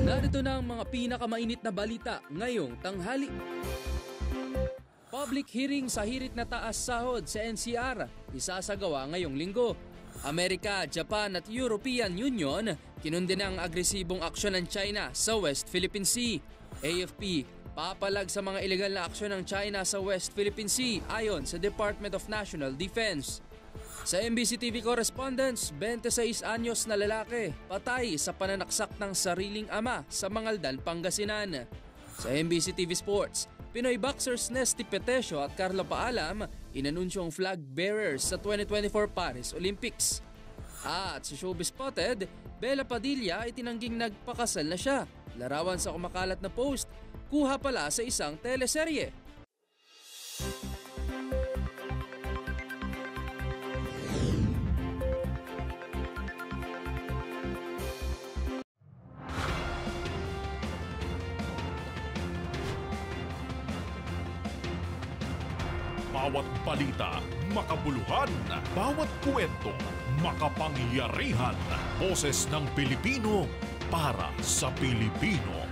Narito na ang mga pinakamainit na balita ngayong tanghali. Public hearing sa hirit na taas sahod sa NCR, isasagawa ngayong linggo. Amerika, Japan at European Union kinundi ang agresibong aksyon ng China sa West Philippine Sea. AFP, papalag sa mga ilegal na aksyon ng China sa West Philippine Sea ayon sa Department of National Defense. Sa MBC TV correspondents, 26 anyos na lalaki patay sa pananaksak ng sariling ama sa Mangaldan, Pangasinan. Sa MBC TV Sports, Pinoy boxers Nesty Petesio at Carlo Paalam inanunsyo ang flag bearers sa 2024 Paris Olympics. At sa Showbiz Spotted, Bella Padilla ay tinangging nagpakasal na siya. Larawan sa kumakalat na post, kuha pala sa isang teleserye. Bawat balita, makabuluhan. Bawat kwento, makapangyarihan. Boses ng Pilipino para sa Pilipino.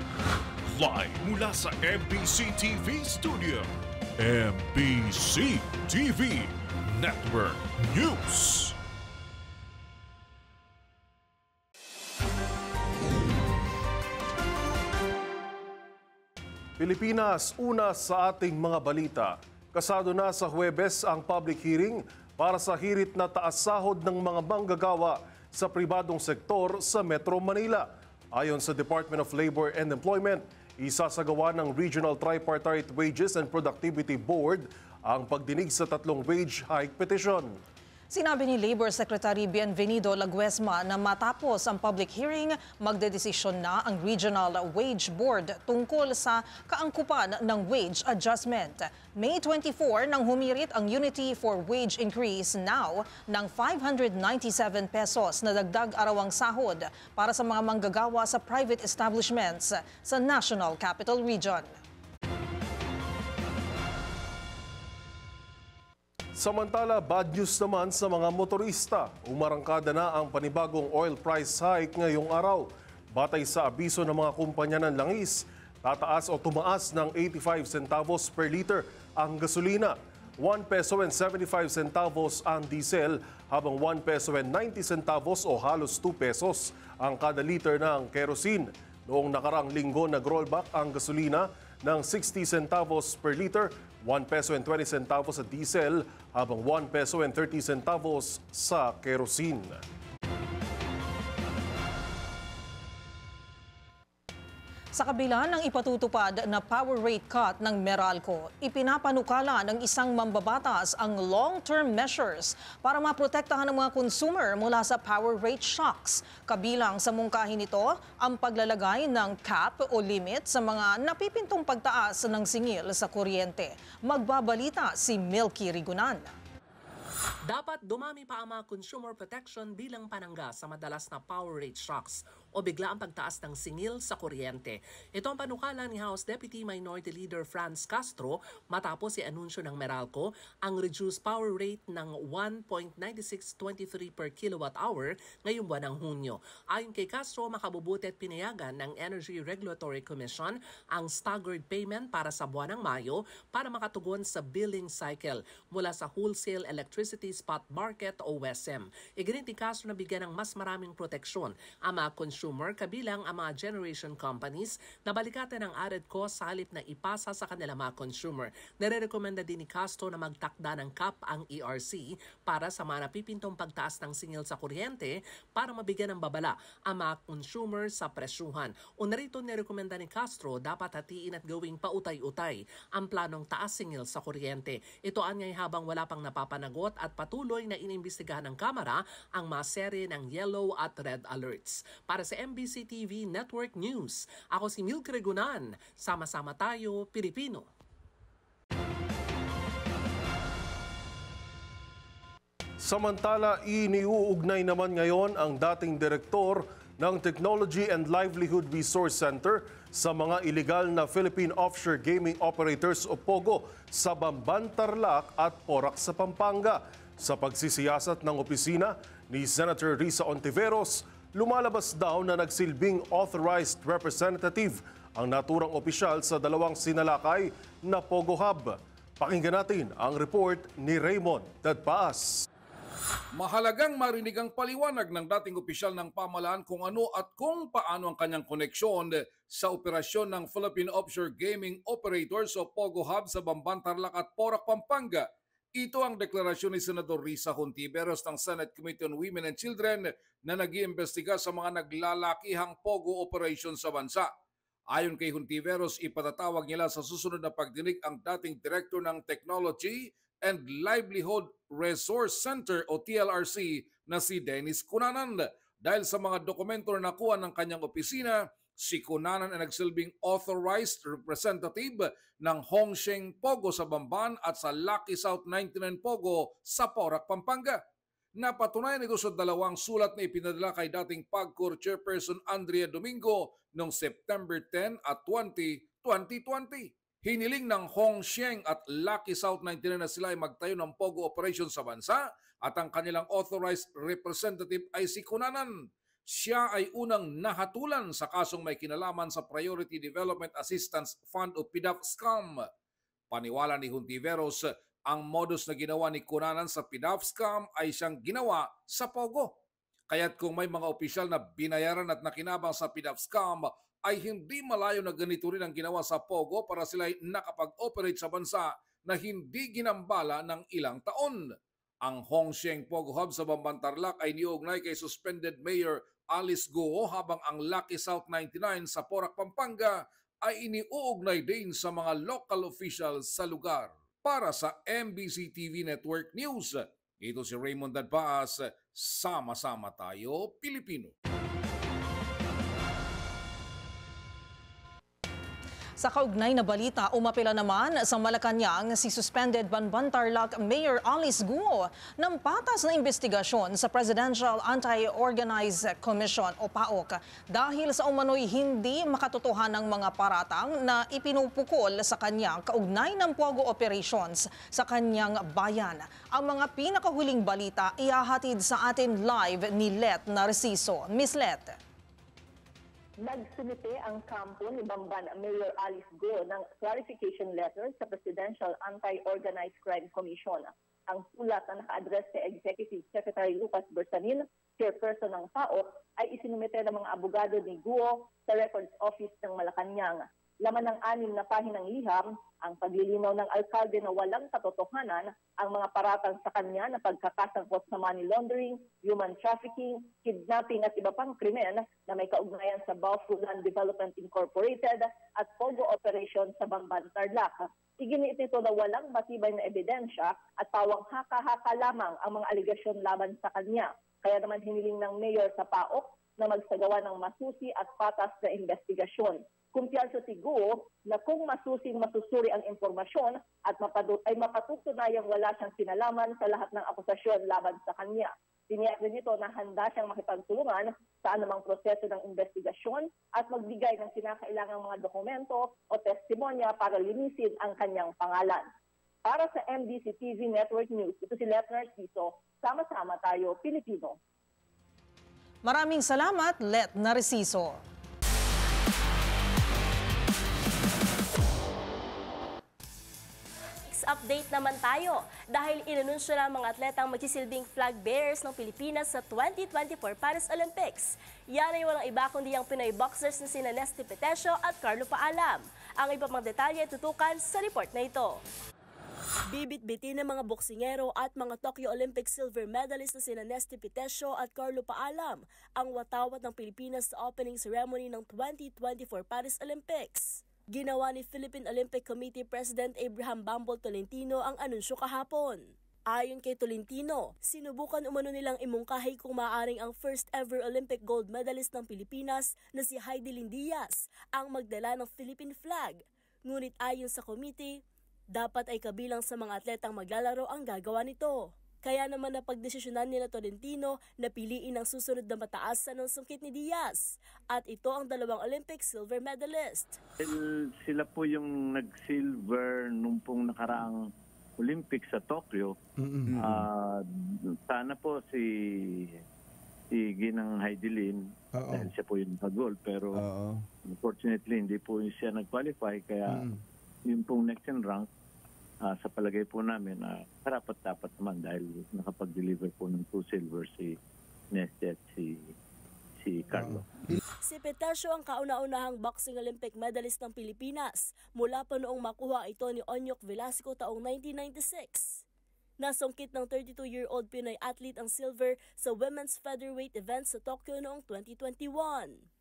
Live mula sa MBC TV Studio. MBC TV Network News. Pilipinas, una sa ating mga balita. Kasado na sa Huwebes ang public hearing para sa hirit na taas sahod ng mga manggagawa sa pribadong sektor sa Metro Manila. Ayon sa Department of Labor and Employment, isasagawa ng Regional Tripartite Wages and Productivity Board ang pagdinig sa 3 wage hike petition. Sinabi ni Labor Secretary Bienvenido Laguesma na matapos ang public hearing, magdedesisyon na ang Regional Wage Board tungkol sa kaangkupan ng wage adjustment. May 24 nang humirit ang Unity for Wage Increase Now ng 597 pesos na dagdag arawang sahod para sa mga manggagawa sa private establishments sa National Capital Region. Samantala, bad news naman sa mga motorista. Umarangkada na ang panibagong oil price hike ngayong araw. Batay sa abiso ng mga kumpanya ng langis, tataas o tumaas ng 85 centavos per liter ang gasolina, 1 peso and 75 centavos ang diesel, habang 1 peso and 90 centavos o halos 2 pesos ang kada liter ng kerosene. Noong nakaraang linggo, nag-rollback ang gasolina ng 60 centavos per liter, 1 peso and 20 centavos sa diesel, habang 1 peso and 30 centavos sa kerosene. Sa kabila ng ipatutupad na power rate cut ng Meralco, ipinapanukala ng isang mambabatas ang long-term measures para maprotektahan ng mga consumer mula sa power rate shocks. Kabilang sa mungkahin nito ang paglalagay ng cap o limit sa mga napipintong pagtaas ng singil sa kuryente. Magbabalita si Milky Rigunan. Dapat dumami pa ang mga consumer protection bilang panangga sa madalas na power rate shocks o biglaang pagtaas ng singil sa kuryente. Ito ang panukala ni House Deputy Minority Leader Franz Castro matapos i-anunsyo ng Meralco ang reduced power rate ng 1.9623 per kilowatt hour ngayong buwan ng Hunyo. Ayon kay Castro, makabubuti at pinayagan ng Energy Regulatory Commission ang staggered payment para sa buwan ng Mayo para makatugon sa billing cycle mula sa wholesale electricity spot market o WESM. Iginit ni Castro na bigyan ng mas maraming proteksyon ang mga consumer kabilang ang mga generation companies na balikatan ng added cost sa halip na ipasa sa kanilang mga consumer. Nare-recommenda din ni Castro na magtakda ng cap ang ERC para sa mga napipintong pagtaas ng singil sa kuryente para mabigyan ng babala ang mga consumer sa presyuhan. Una rito nirekomenda ni Castro dapat hatiin at gawing pautay-utay ang planong taas singil sa kuryente. Ito anyay habang wala pang napapanagot at patuloy na inimbestigahan ng Kamara ang mga serye ng yellow at red alerts. Para sa MBC TV Network News, ako si Milky Rigunan. Sama-sama tayo, Pilipino. Samantala, iniuugnay naman ngayon ang dating direktor ng Technology and Livelihood Resource Center sa mga iligal na Philippine Offshore Gaming Operators o POGO sa Bamban, Tarlac at Porac sa Pampanga. Sa pagsisiyasat ng opisina ni Senator Risa Ontiveros, lumalabas daw na nagsilbing authorized representative ang naturang opisyal sa dalawang sinalakay na Pogo Hub. Pakinggan natin ang report ni Raymond Dadpaas. Mahalagang marinig ang paliwanag ng dating opisyal ng pamahalaan kung ano at kung paano ang kanyang koneksyon sa operasyon ng Philippine Offshore Gaming Operators o Pogo Hub sa Bamban, Tarlac at Porac, Pampanga. Ito ang deklarasyon ni Senador Risa Hontiveros ng Senate Committee on Women and Children na nag-iimbestiga sa mga naglalakihang Pogo operation sa bansa. Ayon kay Hontiveros, ipatatawag nila sa susunod na pagdinig ang dating Director ng Technology and Livelihood Resource Center o TLRC na si Dennis Cunanan. Dahil sa mga dokumento na nakuha ng kanyang opisina, si Cunanan ay nagsilbing authorized representative ng Hongsheng Pogo sa Bamban at sa Lucky South 99 Pogo sa Porac, Pampanga. Napatunayan ito sa dalawang sulat na ipinadala kay dating PAGCOR Chairperson Andrea Domingo noong September 10 at 20, 2020. Hiniling ng Hongsheng at Lucky South 99 na sila ay magtayo ng Pogo operation sa bansa at ang kanilang authorized representative ay si Cunanan. Siya ay unang nahatulan sa kasong may kinalaman sa Priority Development Assistance Fund o PDAF scam. Paniwala ni Hontiveros, ang modus na ginawa ni Cunanan sa PDAF scam ay siyang ginawa sa Pogo. Kaya't kung may mga opisyal na binayaran at nakinabang sa PDAF scam, ay hindi malayo na ganito rin ang ginawa sa Pogo para sila ay nakapag-operate sa bansa na hindi ginambala ng ilang taon. Ang Hongsheng Pogo Hub sa Bamban, Tarlac ay niugnay kay suspended Mayor Alice Guo habang ang Lucky South 99 sa Porac, Pampanga ay iniuugnay din sa mga local officials sa lugar. Para sa MBC TV Network News, ito si Raymond Dadpaas, sama-sama tayo Pilipino. Sa kaugnay na balita, umapila naman sa Malacanang si suspended Bamban Tarlac Mayor Alice Guo ng patas na investigasyon sa Presidential Anti-Organized Commission o PAOK dahil sa umano'y hindi makatotohanan ng mga paratang na ipinupukol sa kanya kaugnay ng Pogo operations sa kanyang bayan. Ang mga pinakahuling balita ihahatid sa atin live ni Let Narciso. Miss Let. Nagsumite ang kampo ni Bamban Mayor Alice Guo ng clarification letter sa Presidential Anti-Organized Crime Commission. Ang sulat na naka-address kay Executive Secretary Lucas Bersanin, chairperson ng PAOK, ay isinumite ng mga abogado ni Guo sa Records Office ng Malacanang. Laman ng 6 na pahinang liham, ang paglilinaw ng alkalde na walang katotohanan ang mga paratang sa kanya na pagkakasangkot sa money laundering, human trafficking, kidnapping at iba pang krimen na may kaugnayan sa Balfour Land Development Incorporated at Pogo Operation sa Bamban, Tarlac. Iginiit nito na walang matibay na ebidensya at pawang haka-haka lamang ang mga aligasyon laban sa kanya. Kaya naman hiniling ng mayor sa PAOK na magsagawa ng masusi at patas na investigasyon. Kumpiyansa si Guo na kung masusing masusuri ang impormasyon at ay mapatutunayang wala siyang kinalaman sa lahat ng akusasyon laban sa kanya. Tiniyak din nito na handa siyang makipagtulungan sa anumang proseso ng investigasyon at magbigay ng kinakailangang mga dokumento o testimonya para linisin ang kanyang pangalan. Para sa MBC TV Network News, ito si Let Narciso. Sama-sama tayo, Pilipino. Maraming salamat, Let Narciso. Update naman tayo dahil inanunsyo ng mga atletang magsisilbing flag bearers ng Pilipinas sa 2024 Paris Olympics. Yan ay walang iba kundi ang Pinoy boxers na sina Nesty Petesio at Carlo Paalam. Ang iba pang detalye tutukan sa report na ito. Bibit-bitin ng mga boksingero at mga Tokyo Olympic silver medalist na sina Nesty Petesio at Carlo Paalam ang watawat ng Pilipinas sa opening ceremony ng 2024 Paris Olympics. Ginawa ni Philippine Olympic Committee President Abraham Bambol Tolentino ang anunsyo kahapon. Ayon kay Tolentino, sinubukan umano nilang imungkahi kung maaaring ang first ever Olympic gold medalist ng Pilipinas na si Heidelin Diaz ang magdala ng Philippine flag. Ngunit ayon sa committee, dapat ay kabilang sa mga atletang maglalaro ang gagawa nito. Kaya naman napagdesisyonan nila Tolentino na piliin ang susunod na mataas sa sungkit ni Diaz. At ito ang dalawang Olympic silver medalist. Sila po yung nag-silver nung pong nakaraang Olympics sa Tokyo. Sana po si Ginang Heidelin, dahil siya po yung nag-gold, pero unfortunately hindi po siya nag-qualify, kaya yung pong next in rank, sa palagay po namin, karapat-dapat naman dahil nakapag-deliver po ng 2 silver si Nesty at si Carlo. Si Petesio ang kauna-unahang boxing Olympic medalist ng Pilipinas mula pa noong makuha ito ni Onyok Velasco taong 1996. Nasungkit ng 32-year-old Pinoy athlete ang silver sa women's featherweight event sa Tokyo noong 2021.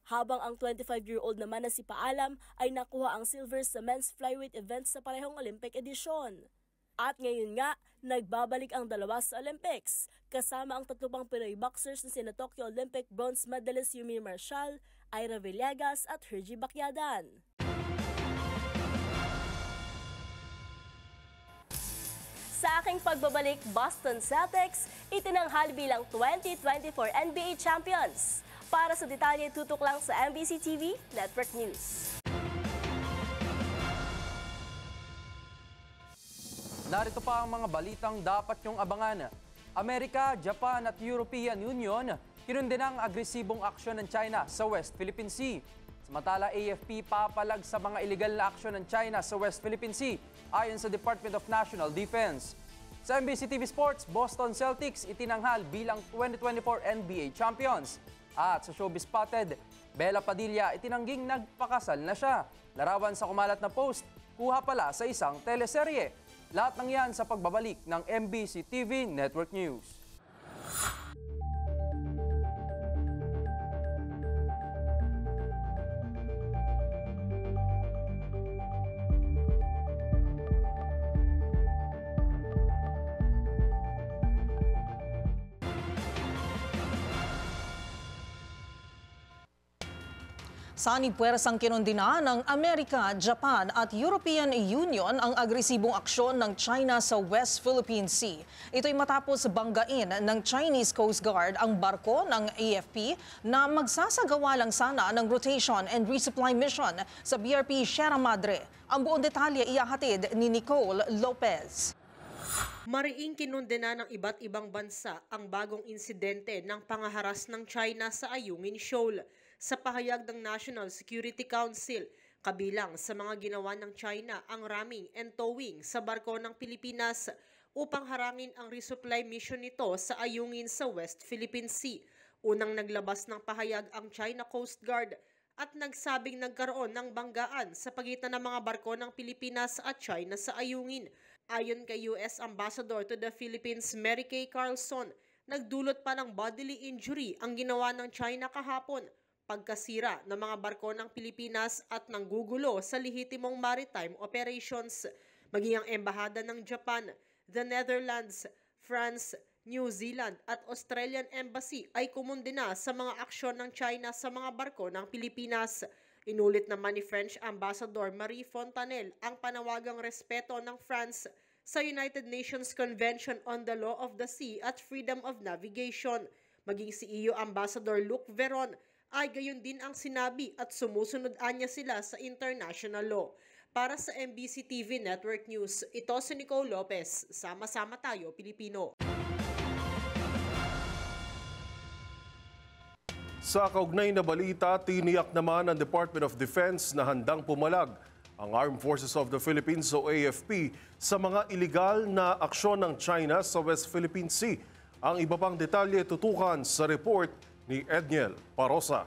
Habang ang 25-year-old naman na si Paalam ay nakuha ang silver sa men's flyweight event sa parehong Olympic edisyon. At ngayon nga, nagbabalik ang dalawa sa Olympics, kasama ang 3 pang Pinoy boxers na sina Tokyo Olympic bronze medalist Yumi Marshall, Ira Villegas at Hergy Bacyadan. Sa aking pagbabalik, Boston Celtics itinanghal bilang 2024 NBA Champions. Para sa detalye, tutok lang sa MBC TV Network News. Narito pa ang mga balitang dapat niyong abangan. Amerika, Japan at European Union kinundi ng agresibong aksyon ng China sa West Philippine Sea. Samantala, AFP papalag sa mga illegal na aksyon ng China sa West Philippine Sea ayon sa Department of National Defense. Sa MBC TV Sports, Boston Celtics itinanghal bilang 2024 NBA Champions. At sa Showbiz Spotted, Bella Padilla itinangging nagpakasal na siya. Larawan sa kumalat na post, kuha pala sa isang teleserye. Lahat ng yan sa pagbabalik ng MBC TV Network News. Sani puwersang kinundina ng Amerika, Japan at European Union ang agresibong aksyon ng China sa West Philippine Sea. Ito'y matapos banggain ng Chinese Coast Guard ang barko ng AFP na magsasagawa lang sana ng rotation and resupply mission sa BRP Sierra Madre. Ang buong detalye ihahatid ni Nicole Lopez. Mariing kinundena ng iba't ibang bansa ang bagong insidente ng pangaharas ng China sa Ayungin Shoal. Sa pahayag ng National Security Council, kabilang sa mga ginawa ng China ang ramming and towing sa barko ng Pilipinas upang harangin ang resupply mission nito sa Ayungin sa West Philippine Sea. Unang naglabas ng pahayag ang China Coast Guard at nagsabing nagkaroon ng banggaan sa pagitan ng mga barko ng Pilipinas at China sa Ayungin. Ayon kay US Ambassador to the Philippines Mary Kay Carlson, nagdulot pa ng bodily injury ang ginawa ng China kahapon, pagkasira ng mga barko ng Pilipinas at nanggugulo sa lehitimong maritime operations. Maging ang embahada ng Japan, the Netherlands, France, New Zealand at Australian Embassy ay kumundina sa mga aksyon ng China sa mga barko ng Pilipinas. Inulit naman ni French Ambassador Marie Fontanelle ang panawagang respeto ng France sa United Nations Convention on the Law of the Sea at Freedom of Navigation. Maging si EU Ambassador Luc Veron ay gayon din ang sinabi at sumusunod anya sila sa international law. Para sa MBC TV Network News, ito si Nicole Lopez. Sama-sama tayo, Pilipino. Sa kaugnay na balita, tiniyak naman ng Department of Defense na handang pumalag ang Armed Forces of the Philippines o AFP sa mga iligal na aksyon ng China sa West Philippine Sea. Ang iba pang detalye tutukan sa report ni Edniel Parosa.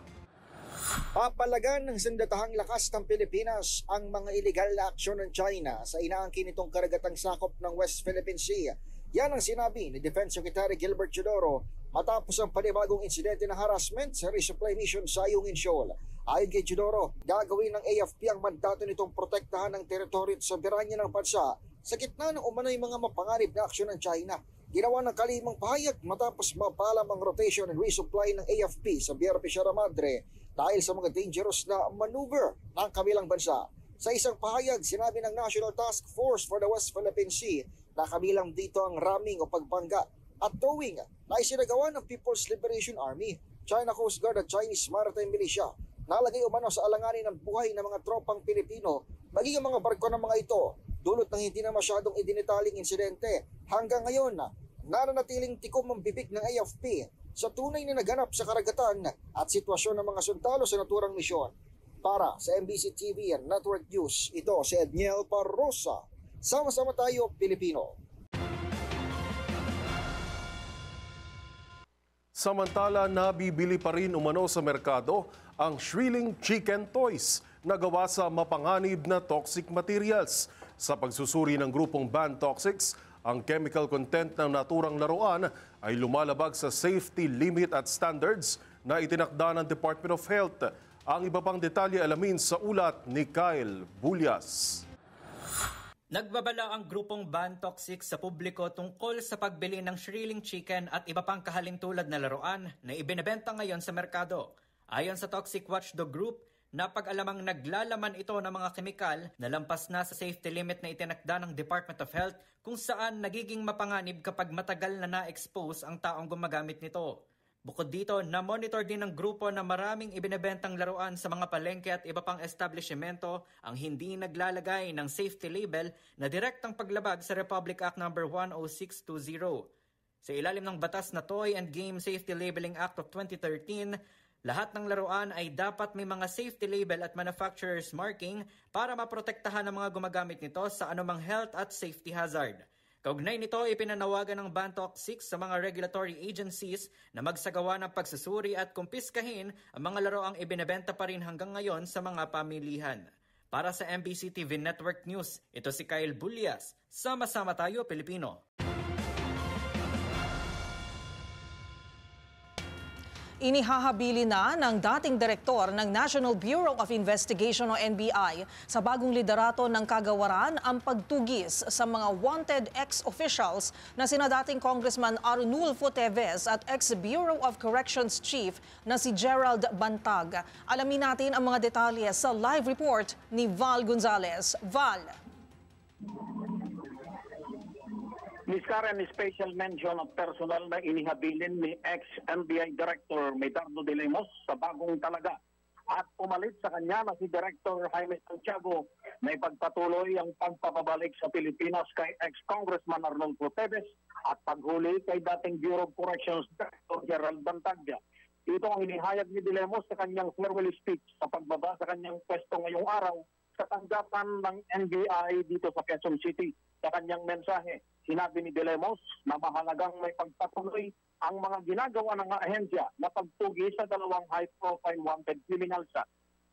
Papalagan ng sandatahang lakas ng Pilipinas ang mga iligal na aksyon ng China sa inaangkin nitong karagatang sakop ng West Philippine Sea. Yan ang sinabi ni Defense Secretary Gilbert Chodoro matapos ang panibagong insidente ng harassment sa resupply mission sa Ayungin Shoal. Ayon kay Chodoro, gagawin ng AFP ang mandato nitong protektahan ng teritoryo at soberanya ng bansa sa gitna ng umano'y mga mapanganib na aksyon ng China. Ginawa ng kalimang pahayag matapos mapalam ang rotation and resupply ng AFP sa BRP Sierra Madre dahil sa mga dangerous na maneuver ng kabilang bansa. Sa isang pahayag, sinabi ng National Task Force for the West Philippine Sea na kabilang dito ang ramming o pagbangga at towing na isinagawa ng People's Liberation Army, China Coast Guard at Chinese Maritime Militia. Nalagay umano sa alanganin ng buhay ng mga tropang Pilipino maging ang mga barko ng mga ito dulot ng hindi na masyadong idinitaling insidente. Hanggang ngayon, nananatiling tikom ang bibig ng AFP sa tunay na naganap sa karagatan at sitwasyon ng mga sundalo sa naturang misyon. Para sa MBC TV and Network News, ito si Edniel Parrosa. Sama-sama tayo, Pilipino. Samantala, nabibili pa rin umano sa merkado ang shrilling chicken toys na gawa sa mapanganib na toxic materials. Sa pagsusuri ng grupong Ban Toxics, ang chemical content ng naturang laruan ay lumalabag sa safety limit at standards na itinakda ng Department of Health. Ang iba pang detalye alamin sa ulat ni Kyle Bulyas. Nagbabala ang grupong Ban Toxics sa publiko tungkol sa pagbili ng shrilling chicken at iba pang kahalintulad na laruan na ibinebenta ngayon sa merkado. Ayon sa Toxic Watchdog Group, napag-alamang naglalaman ito ng mga kemikal na lampas na sa safety limit na itinakda ng Department of Health kung saan nagiging mapanganib kapag matagal na na-expose ang taong gumagamit nito. Bukod dito, na-monitor din ng grupo na maraming ibinebentang laruan sa mga palengke at iba pang establishmento ang hindi naglalagay ng safety label na direktang paglabag sa Republic Act No. 10620. Sa ilalim ng batas na Toy and Game Safety Labeling Act of 2013, lahat ng laruan ay dapat may mga safety label at manufacturer's marking para maprotektahan ng mga gumagamit nito sa anumang health at safety hazard. Kaugnay nito, ipinanawagan ng Ban Toxics sa mga regulatory agencies na magsagawa ng pagsusuri at kumpiskahin ang mga laruang ibinebenta pa rin hanggang ngayon sa mga pamilihan. Para sa MBC TV Network News, ito si Kyle Bulyas. Sama-sama tayo, Pilipino. Inihahabili na ng dating direktor ng National Bureau of Investigation o NBI sa bagong liderato ng kagawaran ang pagtugis sa mga wanted ex-officials na sina dating Congressman Arnulfo Teves at ex-Bureau of Corrections Chief na si Gerald Bantag. Alamin natin ang mga detalye sa live report ni Val Gonzalez. Val. Ms. Karen, special mention of personal na inihabilin ni ex-NBI Director Medardo de Lemos sa bagong talaga at umalit sa kanya na si Director Jaime Santiago na ipagpatuloy ang pagpapabalik sa Pilipinas kay ex-Congressman Arnulfo Teves at paghuli kay dating Bureau of Corrections Director Gerald Bantaglia. Ito ang inihayag ni de Lemos sa kanyang farewell speech sa pagbaba sa kanyang pwesto ngayong araw sa tanggapan ng NBI dito sa Quezon City. Sa kanyang mensahe, sinabi ni de Lemos na mahalagang may pagpatuloy ang mga ginagawa ng ahensya na pagtugi sa dalawang high-profile wanted criminals.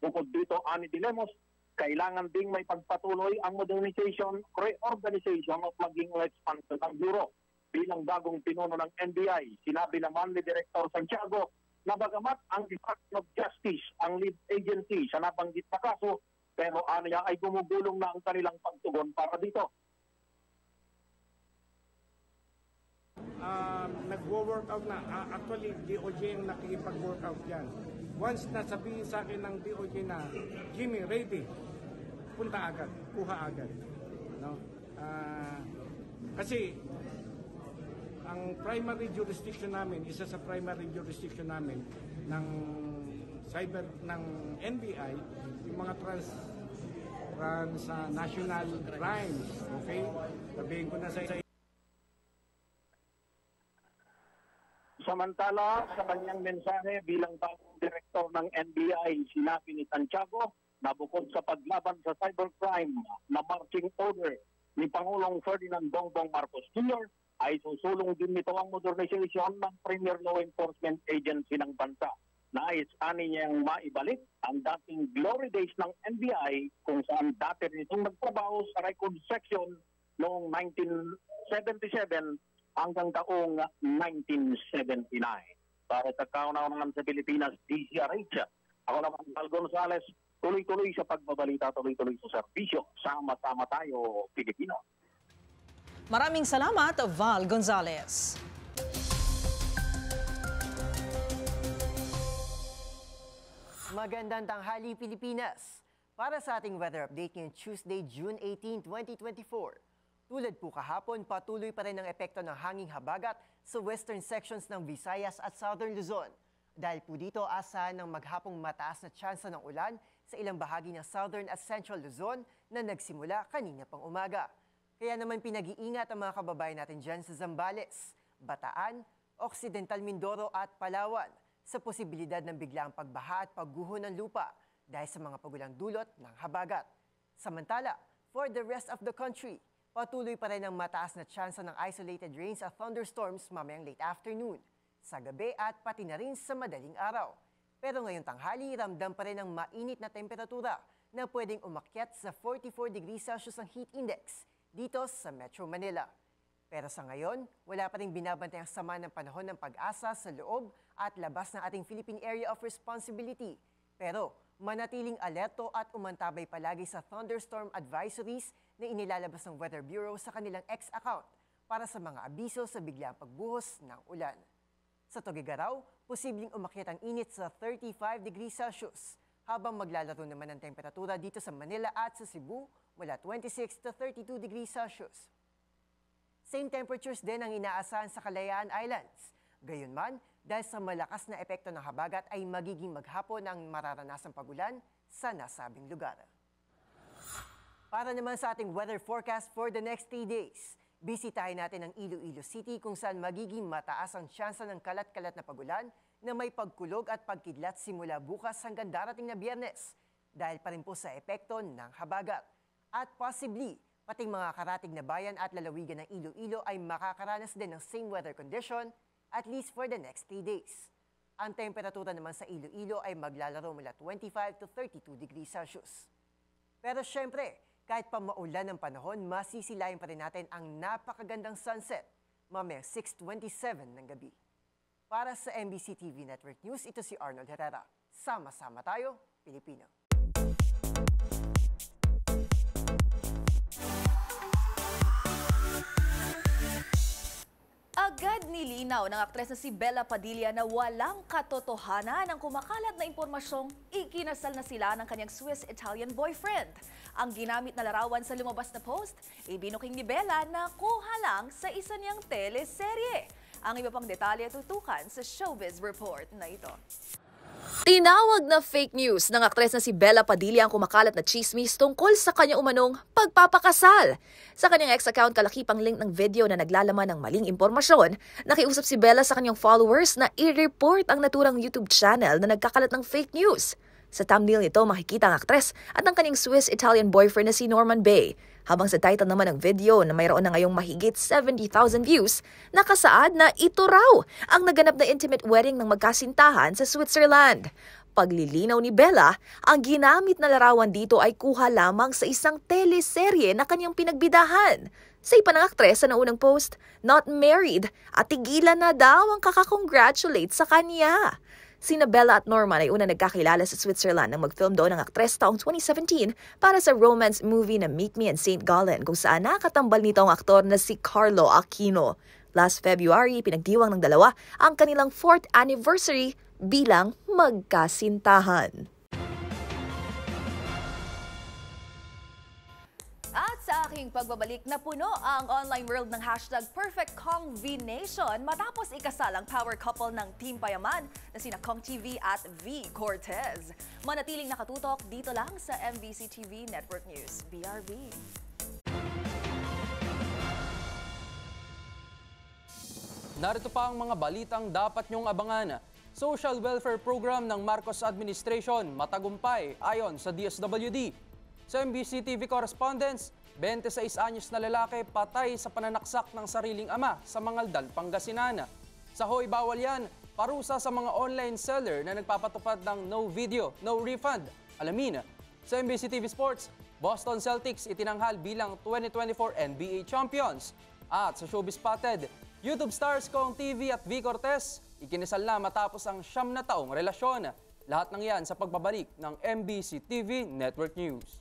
Bukod dito, ani de Lemos, kailangan ding may pagpatuloy ang modernization, reorganization at maging expansion ng Bureau. Bilang bagong pinuno ng NBI, sinabi naman ni Director Santiago na bagamat ang Department of Justice ang lead agency sa nabanggit na kaso, pero aniya ay gumugulong na ang kanilang pagtugon para dito. Nagwo-workout na. Actually, DOJ ang nakikipag-workout yan. Once nasabihin sa akin ng DOJ na, Jimmy, ready, punta agad, kuha agad. No? Kasi, ang primary jurisdiction namin, isa sa primary jurisdiction namin ng cyber ng NBI, yung mga national crimes. Okay? Sabihin ko na sa Samantala, sa kanyang mensahe bilang bagong direktor ng NBI, sinabi ni Santiago na bukod sa paglaban sa cybercrime na marching order ni Pangulong Ferdinand Bongbong Marcos Jr. ay susulong din nito ang modernization ng Premier Law Enforcement Agency ng bansa. Nais ani niyang maibalik ang dating glory days ng NBI kung saan dati nitong nagtrabaho sa record section noong 1977 hanggang taong 1979. Para sa kauna-unahan sa Pilipinas, DCRH. Ako naman, Val Gonzalez, tuloy-tuloy sa pagbabalita, tuloy-tuloy sa serbisyo. Sama-sama tayo, Pilipino. Maraming salamat, Val Gonzalez. Magandang tanghali, Pilipinas. Para sa ating weather update ngayong Tuesday, June 18, 2024. Tulad po kahapon, patuloy pa rin ang epekto ng hanging habagat sa western sections ng Visayas at Southern Luzon. Dahil po dito, asahan ng maghapong mataas na tsansa ng ulan sa ilang bahagi ng Southern at Central Luzon na nagsimula kanina pang umaga. Kaya naman pinag-iingat ang mga kababayan natin dyan sa Zambales, Bataan, Occidental Mindoro at Palawan sa posibilidad ng biglaang pagbaha at pagguho ng lupa dahil sa mga pagulang dulot ng habagat. Samantala, for the rest of the country, patuloy pa rin ang mataas na tsansa ng isolated rains at thunderstorms mamayang late afternoon, sa gabi at pati na rin sa madaling araw. Pero ngayong tanghali, ramdam pa rin ang mainit na temperatura na pwedeng umakyat sa 44 degrees Celsius ang heat index dito sa Metro Manila. Pero sa ngayon, wala pa rin binabantay ang sama ng panahon ng pag-asa sa loob at labas ng ating Philippine Area of Responsibility. Pero manatiling alerto at umantabay palagi sa thunderstorm advisories na inilalabas ng Weather Bureau sa kanilang X account para sa mga abiso sa biglang pagbuhos ng ulan. Sa Tugigaraw, posibleng umakyat ang init sa 35 degrees Celsius, habang maglalaro naman ang temperatura dito sa Manila at sa Cebu mula 26 to 32 degrees Celsius. Same temperatures din ang inaasahan sa Kalayaan Islands. Gayunman, dahil sa malakas na epekto ng habagat ay magiging maghapon ang mararanasang pagulan sa nasabing lugar. Para naman sa ating weather forecast for the next 3 days, bisitahin natin ang Iloilo City kung saan magiging mataas ang tsansa ng kalat-kalat na pagulan na may pagkulog at pagkidlat simula bukas hanggang darating na Biyernes dahil pa rin po sa epekto ng habagat. At possibly, pating mga karatig na bayan at lalawigan ng Iloilo ay makakaranas din ng same weather condition at least for the next 3 days. Ang temperatura naman sa Iloilo ay maglalaro mula 25 to 32 degrees Celsius. Pero syempre, kahit pa maulan ng panahon, masisilayan pa rin natin ang napakagandang sunset mamayang 6:27 ng gabi. Para sa MBC TV Network News, ito si Arnold Herrera. Sama-sama tayo, Pilipino. Agad nilinaw ng aktres na si Bella Padilla na walang katotohanan ang kumakalat na impormasyong ikinasal na sila ng kanyang Swiss-Italian boyfriend. Ang ginamit na larawan sa lumabas na post, ibinuking ni Bella na kuha lang sa isa niyang teleserye. Ang iba pang detalye tutukan sa Showbiz Report na ito. Tinawag na fake news ng aktres na si Bella Padilla ang kumakalat na chismis tungkol sa kanyang umanong pagpapakasal. Sa kanyang ex-account, kalakipang link ng video na naglalaman ng maling impormasyon, nakiusap si Bella sa kanyang followers na i-report ang naturang YouTube channel na nagkakalat ng fake news. Sa thumbnail nito, makikita ang aktres at ang kanyang Swiss-Italian boyfriend na si Norman Bay. Habang sa title naman ng video na mayroon na ngayong mahigit 70,000 views, nakasaad na ito raw ang naganap na intimate wedding ng magkasintahan sa Switzerland. Paglilinaw ni Bella, ang ginamit na larawan dito ay kuha lamang sa isang teleserye na kanyang pinagbidahan. Sa iba ng aktres sa naunang post, not married at tigilan na daw ang kakakongratulate sa kanya. Sina Bella at Norman ay una nagkakilala sa Switzerland nang mag-film doon ang aktres taong 2017 para sa romance movie na Meet Me in St. Gallen kung saan nakatambal nito ang aktor na si Carlo Aquino. Last February, pinagdiwang ng dalawa ang kanilang 4th anniversary bilang magkasintahan. At sa aking pagbabalik na puno ang online world ng hashtag Perfect Combination matapos ikasal ang power couple ng Team Payaman na sina Kong TV at V. Cortez. Manatiling nakatutok dito lang sa MBC TV Network News. BRB. Narito pa ang mga balitang dapat niyong abangan. Social welfare program ng Marcos Administration matagumpay ayon sa DSWD. Sa MBC TV correspondents, 26 anyos na lalaki patay sa pananaksak ng sariling ama sa Mangaldal, Pangasinan. Sa Hoy Bawal Yan, parusa sa mga online seller na nagpapatupad ng no video, no refund. Alamin. Sa MBC TV Sports, Boston Celtics itinanghal bilang 2024 NBA Champions. At sa Showbiz Spotted, YouTube stars Kong TV at V. Cortez ikinisal na matapos ang 9 na taong relasyon. Lahat ng yan sa pagbabalik ng MBC TV Network News.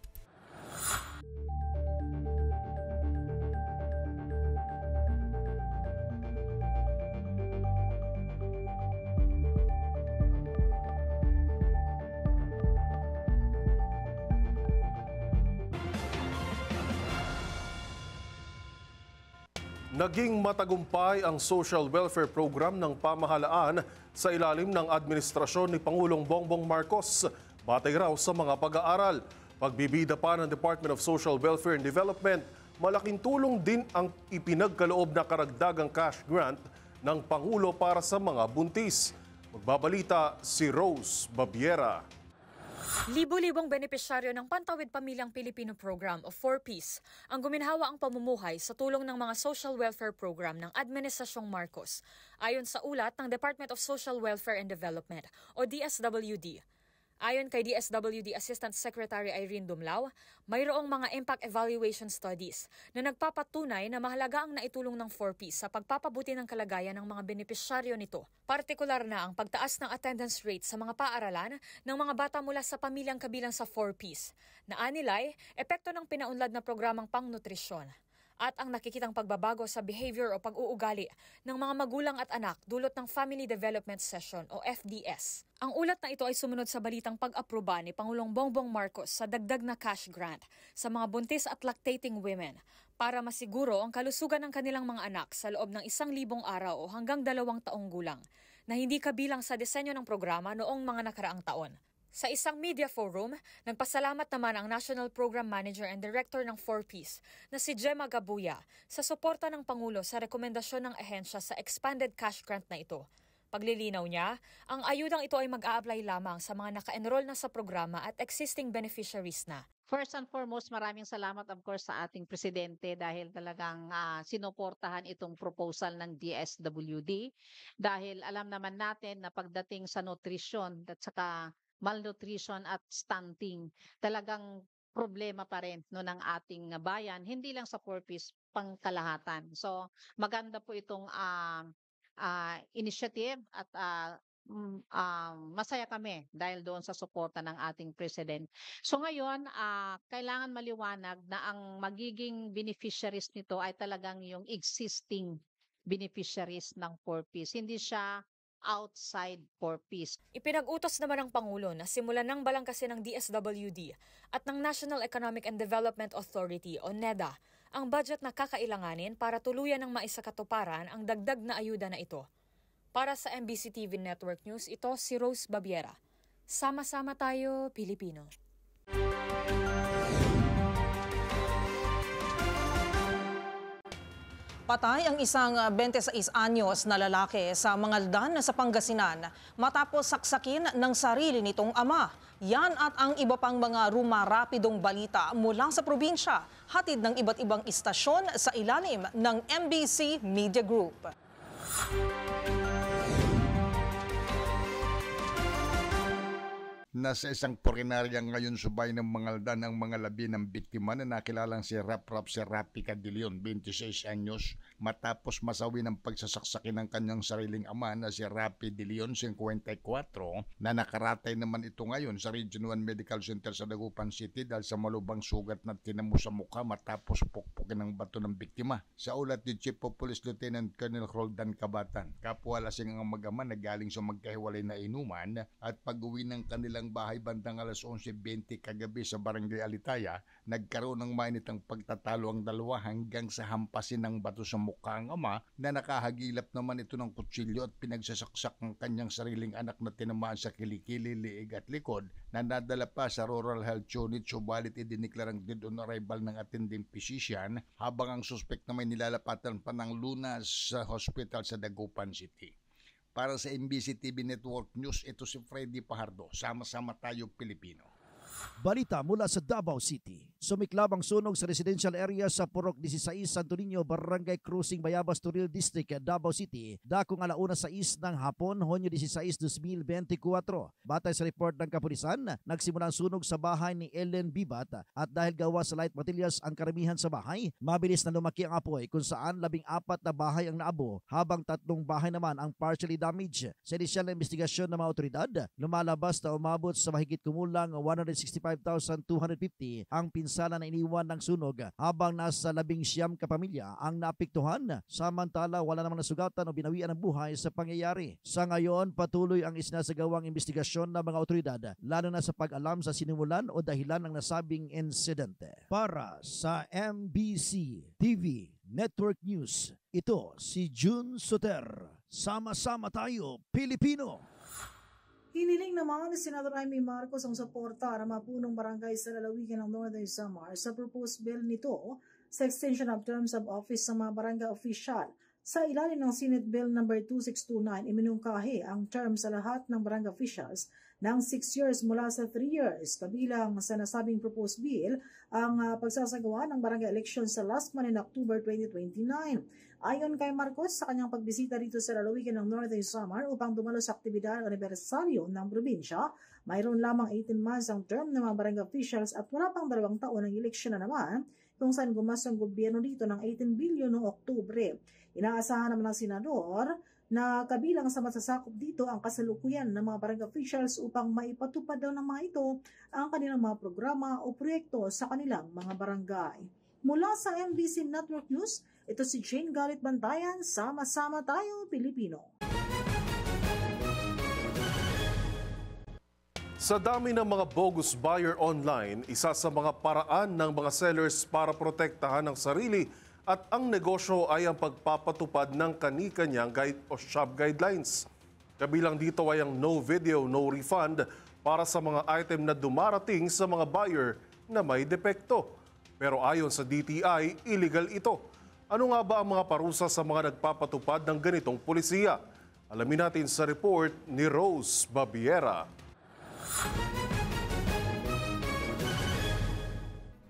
Naging matagumpay ang social welfare program ng pamahalaan sa ilalim ng administrasyon ni Pangulong Bongbong Marcos. Batay raw sa mga pag-aaral, pagbibida pa ng Department of Social Welfare and Development, malaking tulong din ang ipinagkaloob na karagdagang cash grant ng Pangulo para sa mga buntis. Magbabalita si Rose Babiera. Libo-libong benepisyaryo ng Pantawid Pamilyang Pilipino Program o 4Ps ang guminhawa ang pamumuhay sa tulong ng mga social welfare program ng Administrasyong Marcos, ayon sa ulat ng Department of Social Welfare and Development o DSWD. Ayon kay DSWD Assistant Secretary Irene Dumlao, mayroong mga impact evaluation studies na nagpapatunay na mahalaga ang naitulong ng 4Ps sa pagpapabuti ng kalagayan ng mga benepisyaryo nito. Partikular na ang pagtaas ng attendance rate sa mga paaralan ng mga bata mula sa pamilyang kabilang sa 4Ps, na anilay epekto ng pinaunlad na programang pangnutrisyon. At ang nakikitang pagbabago sa behavior o pag-uugali ng mga magulang at anak dulot ng Family Development Session o FDS. Ang ulat na ito ay sumunod sa balitang pag-aproba ni Pangulong Bongbong Marcos sa dagdag na cash grant sa mga buntis at lactating women para masiguro ang kalusugan ng kanilang mga anak sa loob ng 1,000 araw o hanggang 2 taong gulang na hindi kabilang sa disenyo ng programa noong mga nakaraang taon. Sa isang media forum, nagpasalamat naman ang National Program Manager and Director ng 4Ps na si Gemma Gabuya sa suporta ng Pangulo sa rekomendasyon ng ahensya sa expanded cash grant na ito. Paglilinaw niya, ang ayudang ito ay mag-a-apply lamang sa mga naka-enroll na sa programa at existing beneficiaries na. First and foremost, maraming salamat of course sa ating presidente dahil talagang sinuportahan itong proposal ng DSWD dahil alam naman natin na pagdating sa nutrition at saka malnutrition at stunting, talagang problema pa rin ng ating bayan, hindi lang sa 4Ps, pangkalahatan. So maganda po itong initiative at masaya kami dahil doon sa suporta ng ating president. So ngayon, kailangan maliwanag na ang magiging beneficiaries nito ay talagang yung existing beneficiaries ng 4Ps. Hindi siya outside 4Ps. Ipinag-utos naman ng Pangulo na simulan ng balangkasin ng DSWD at ng National Economic and Development Authority o NEDA ang budget na kakailanganin para tuluyan ng maisakatuparan ang dagdag na ayuda na ito. Para sa MBC TV Network News, ito si Rose Babiera. Sama-sama tayo, Pilipino. Patay ang isang 26 anyos na lalaki sa Mangaldan sa Pangasinan matapos saksakin ng sarili nitong ama. Yan at ang iba pang mga rumarapidong balita mula sa probinsya, hatid ng iba't ibang istasyon sa ilalim ng MBC Media Group. Nasa isang purinarya ngayon subay ng Mangaldan ang mga labi ng biktima na nakilalang si Rap Serapi Cadillon, 26 anyos, matapos masawi ng pagsasaksakin ng kanyang sariling ama na si Rapi de Leon, 54, na nakaratay naman ito ngayon sa Region 1 Medical Center sa Dagupan City dahil sa malubang sugat na tinamo sa mukha matapos pukpukin ng bato ng biktima. Sa ulat ni Chief of Police Lieutenant Colonel Roldan Cabatan, kapwa lasing ang mag-ama na galing sa magkahiwalay na inuman at pag-uwi ng kanilang bahay bandang alas 11:20 kagabi sa Barangay Alitaya, nagkaroon ng mainitang pagtatalo ang dalawa hanggang sa hampasin ng bato sa mukha ang ama na nakahagilap naman ito ng kutsilyo at pinagsasaksak ng kanyang sariling anak na tinamaan sa kilikili, liig at likod na nadala pa sa Rural Health Unit subalit idiniklarang dead on arrival ng attending physician habang ang suspect na may nilalapatan pa ng lunas sa hospital sa Dagupan City. Para sa MBC TV Network News, ito si Freddy Pajardo. Sama-sama tayo, Pilipino. Balita mula sa Davao City. Sumiklab ang sunog sa residential area sa Purok 16, Santo Niño, Barangay Cruising, Bayabas, Turil District, Davao City. Dakong 1:06 ng hapon, Hunyo 16, 2024. Batay sa report ng kapulisan, nagsimula ang sunog sa bahay ni Ellen Bibat at dahil gawa sa light materials ang karamihan sa bahay, mabilis na lumaki ang apoy kung saan 14 na bahay ang naabo habang 3 bahay naman ang partially damaged. Sa inisyal na investigasyon ng mga otoridad, lumalabas na umabot sa mahigit kumulang 165,250 ang pinsala na iniwan ng sunog habang nasa 19 kapamilya ang naapektuhan. Samantala wala naman nasugatan o binawian ng buhay sa pangyayari. Sa ngayon patuloy ang isinasagawang investigasyon ng mga otoridad lalo na sa pag-alam sa sinimulan o dahilan ng nasabing insidente. Para sa MBC TV Network News, ito si June Soter. Sama-sama tayo, Pilipino. Hiniling naman ni Senador Amy Marcos ang suporta ng mga punong barangay sa lalawigan ng Northern Samar sa proposed bill nito sa extension of terms of office ng mga barangay official. Sa ilalim ng Senate Bill No. 2629, iminungkahi ang term sa lahat ng barangay officials ng 6 years mula sa 3 years. Kabilang sa nasabing proposed bill ang pagsasagawa ng barangay election sa last month in October 2029. Ayon kay Marcos, sa kanyang pagbisita dito sa lalawigan ng Northern Samar upang dumalo sa aktibidad o anibersaryo ng probinsya, mayroon lamang 18 months ang term ng mga barangay officials at wala pang 2 taon ng eleksyon na naman kung saan gumastos ang gobyerno dito ng 18 bilyon noong Oktubre. Inaasahan naman ng senador na kabilang sa masasakop dito ang kasalukuyan ng mga barangay officials upang maipatupad daw ng mga ito ang kanilang mga programa o proyekto sa kanilang mga barangay. Mula sa MBC Network News, ito si Jane Galit Bantayan, Sama-sama Tayo Pilipino. Sa dami ng mga bogus buyer online, isa sa mga paraan ng mga sellers para protektahan ang sarili at ang negosyo ay ang pagpapatupad ng kani-kanyang guide o shop guidelines. Kabilang dito ay ang no video, no refund para sa mga item na dumarating sa mga buyer na may depekto. Pero ayon sa DTI, illegal ito. Ano nga ba ang mga parusa sa mga nagpapatupad ng ganitong pulisiya? Alamin natin sa report ni Rose Babiera.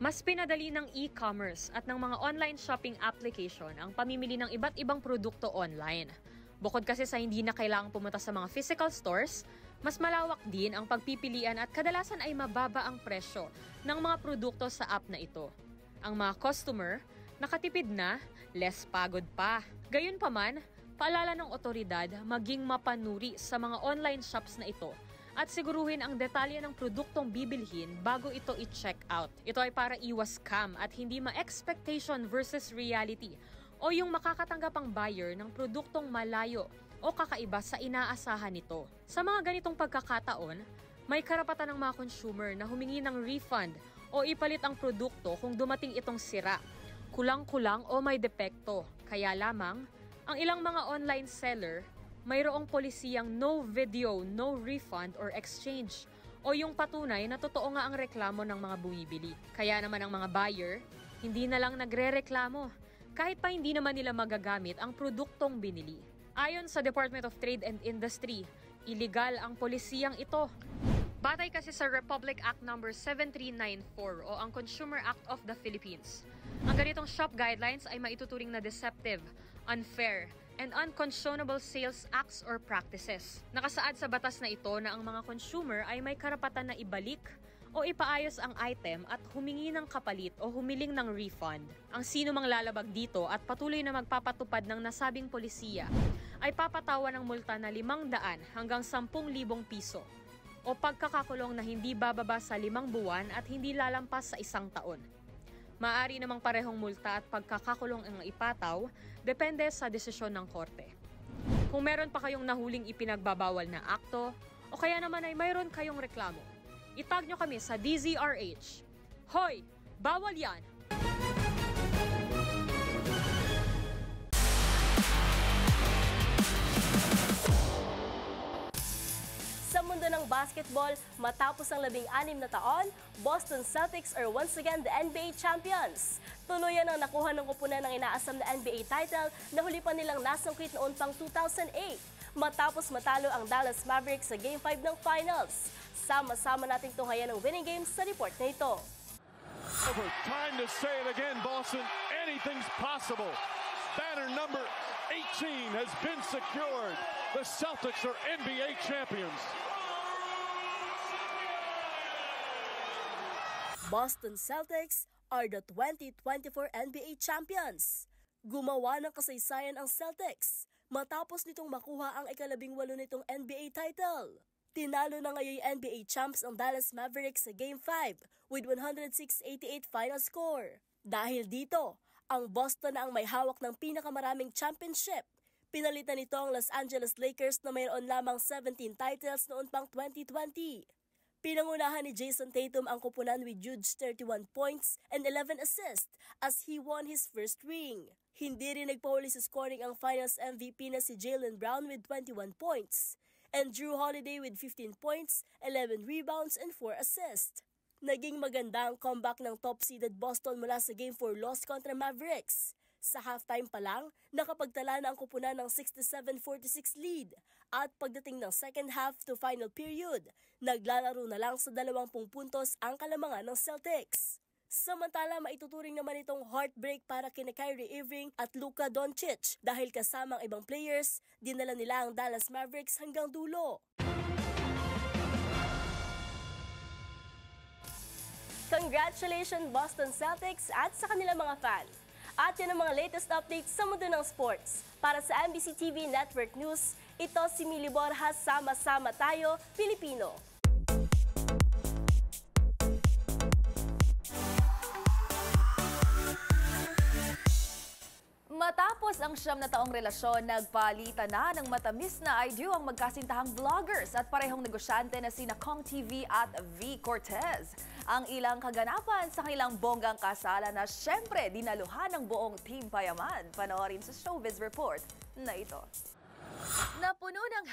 Mas pinadali ng e-commerce at ng mga online shopping application ang pamimili ng iba't ibang produkto online. Bukod kasi sa hindi na kailangang pumunta sa mga physical stores, mas malawak din ang pagpipilian at kadalasan ay mababa ang presyo ng mga produkto sa app na ito. Ang mga customer, nakatipid na, less pagod pa. Gayunpaman, paalala ng otoridad maging mapanuri sa mga online shops na ito at siguruhin ang detalye ng produktong bibilhin bago ito i-check out. Ito ay para iwas scam at hindi ma-expectation versus reality o yung makakatanggap ang buyer ng produktong malayo o kakaiba sa inaasahan nito. Sa mga ganitong pagkakataon, may karapatan ng mga consumer na humingi ng refund o ipalit ang produkto kung dumating itong sira, kulang-kulang o may depekto. Kaya lamang, ang ilang mga online seller mayroong polisiyang no video, no refund or exchange o yung patunay na totoo nga ang reklamo ng mga bumibili. Kaya naman ang mga buyer, hindi na lang nagre-reklamo kahit pa hindi naman nila magagamit ang produktong binili. Ayon sa Department of Trade and Industry, illegal ang polisiyang ito. Batay kasi sa Republic Act No. 7394 o ang Consumer Act of the Philippines, ang ganitong shop guidelines ay maituturing na deceptive, unfair, and unconscionable sales acts or practices. Nakasaad sa batas na ito na ang mga consumer ay may karapatan na ibalik o ipaayos ang item at humingi ng kapalit o humiling ng refund. Ang sino mang lalabag dito at patuloy na magpapatupad ng nasabing polisiya ay papatawan ng multa na 500 hanggang 10,000 piso o pagkakakulong na hindi bababa sa 5 buwan at hindi lalampas sa 1 taon. Maaari namang parehong multa at pagkakakulong ang ipataw, depende sa desisyon ng korte. Kung meron pa kayong nahuling ipinagbabawal na akto, o kaya naman ay mayroon kayong reklamo, itag nyo kami sa DZRH. Hoy! Bawal yan! Sa mundo ng basketball, matapos ang 16 na taon, Boston Celtics are once again the NBA champions. Tuluyan ang nakuha ng kupunan ng inaasam na NBA title na huli pa nilang nasungkit noon pang 2008, matapos matalo ang Dallas Mavericks sa Game 5 ng Finals. Sama-sama nating tunghayan ang winning games sa report na ito. Time to say it again, Boston. Anything's possible. Banner number 18 has been secured. The Celtics are NBA champions. Boston Celtics are the 2024 NBA champions. Gumawa ng kasaysayan ang Celtics matapos nitong makuha ang ika-18 nitong NBA title. Tinalo na ngayon NBA champs ang Dallas Mavericks sa Game 5 with 106-88 final score. Dahil dito, ang Boston na ang may hawak ng pinakamaraming championship. Pinalitan nito ang Los Angeles Lakers na mayroon lamang 17 titles noon pang 2020. Pinangunahan ni Jason Tatum ang kupunan with huge 31 points and 11 assists as he won his first ring. Hindi rin nagpahuli sa scoring ang Finals MVP na si Jaylen Brown with 21 points. and Drew Holiday with 15 points, 11 rebounds, and 4 assists. Naging maganda ang comeback ng top-seeded Boston mula sa Game 4 loss kontra Mavericks. Sa halftime pa lang, nakapagtala na ang kupunan ng 67-46 lead. At pagdating ng second half to final period, naglalaro na lang sa 20 puntos ang kalamangan ng Celtics. Samantala, maituturing naman itong heartbreak para kina Kyrie Irving at Luka Doncic dahil kasamang ibang players, dinala nila ang Dallas Mavericks hanggang dulo. Congratulations Boston Celtics at sa kanilang mga fans. At yan ang mga latest updates sa mundo ng sports. Para sa MBC TV Network News, ito si Mili Borja, Sama-sama Tayo, Pilipino. Matapos ang 9 na taong relasyon, nagpalitan na ng matamis na I do ang magkasintahang vloggers at parehong negosyante na sina Kong TV at V. Cortez. Ang ilang kaganapan sa kanilang bonggang kasalan na syempre dinaluhan ng buong Team Payaman. Panoorin sa Showbiz Report na ito. Napuno ng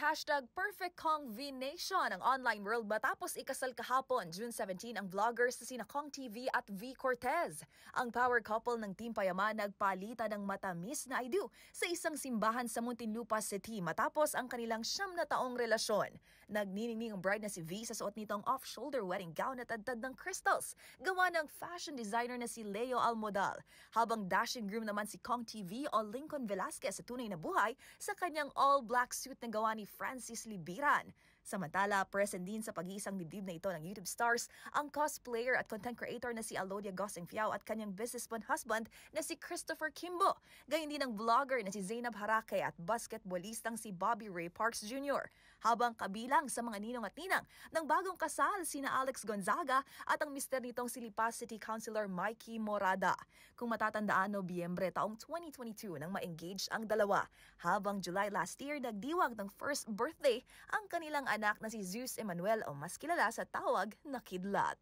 #PerfectKongVNation ang online world matapos ikasal kahapon, June 17, ang vloggers na sina Kong TV at V. Cortez. Ang power couple ng Team Payaman nagpalitan ng matamis na I do sa isang simbahan sa Muntinlupa City matapos ang kanilang 9 na taong relasyon. Nagniningning ang bride na si V sa suot nitong off-shoulder wedding gown at tadtad ng crystals, gawa ng fashion designer na si Leo Almodal. Habang dashing groom naman si Kong TV o Lincoln Velasquez sa tunay na buhay sa kanyang all-black suit na gawa ni Francis Libiran. Samantala, present din sa pag-iisang dibdib na ito ng YouTube stars ang cosplayer at content creator na si Alodia Gosengfiao at kanyang businessman husband na si Christopher Kimbo. Gayun din ang vlogger na si Zainab Harake at basketballistang si Bobby Ray Parks Jr. Habang kabilang sa mga ninong at ninang ng bagong kasal sina Alex Gonzaga at ang mister nitong si Lipa City Councilor Mikey Morada. Kung matatandaan, Nobyembre taong 2022 nang ma-engage ang dalawa. Habang July last year, nagdiwag ng first birthday ang kanilang anak na si Zeus Emmanuel o mas kilala sa tawag na Kidlat.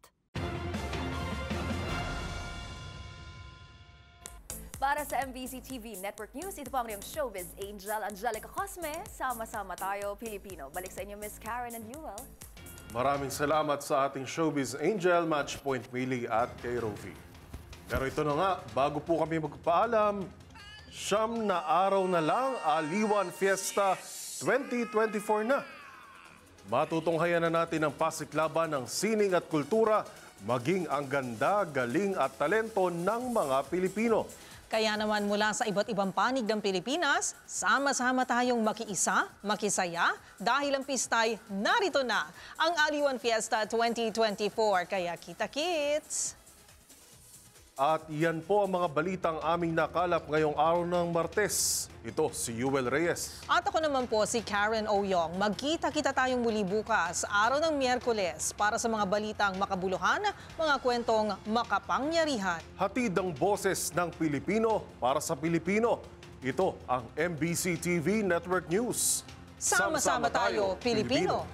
Para sa MBC TV Network News, ito po ang iyong showbiz angel, Angelica Cosme. Sama-sama tayo, Pilipino. Balik sa inyo, Miss Karen and Yuel. Maraming salamat sa ating showbiz angel, Matchpoint Mili at kay Rovi. Pero ito na nga, bago po kami magpaalam, 9 na araw na lang, Aliwan Fiesta 2024 na. Matutunghayan na natin ang pasiklaban ng sining at kultura, maging ang ganda, galing at talento ng mga Pilipino. Kaya naman mula sa iba't ibang panig ng Pilipinas, sama-sama tayong makiisa, makisaya, dahil ang pistay narito na ang Aliwan Fiesta 2024. Kaya kita-kits! At yan po ang mga balitang aming nakalap ngayong araw ng Martes. Ito si Yuel Reyes. At ako naman po si Karen Oyong. Magkita-kita tayong muli bukas, araw ng Miyerkules, para sa mga balitang makabuluhan, mga kwentong makapangyarihan. Hatid ang boses ng Pilipino para sa Pilipino. Ito ang MBC TV Network News. Sama-sama tayo, Pilipino.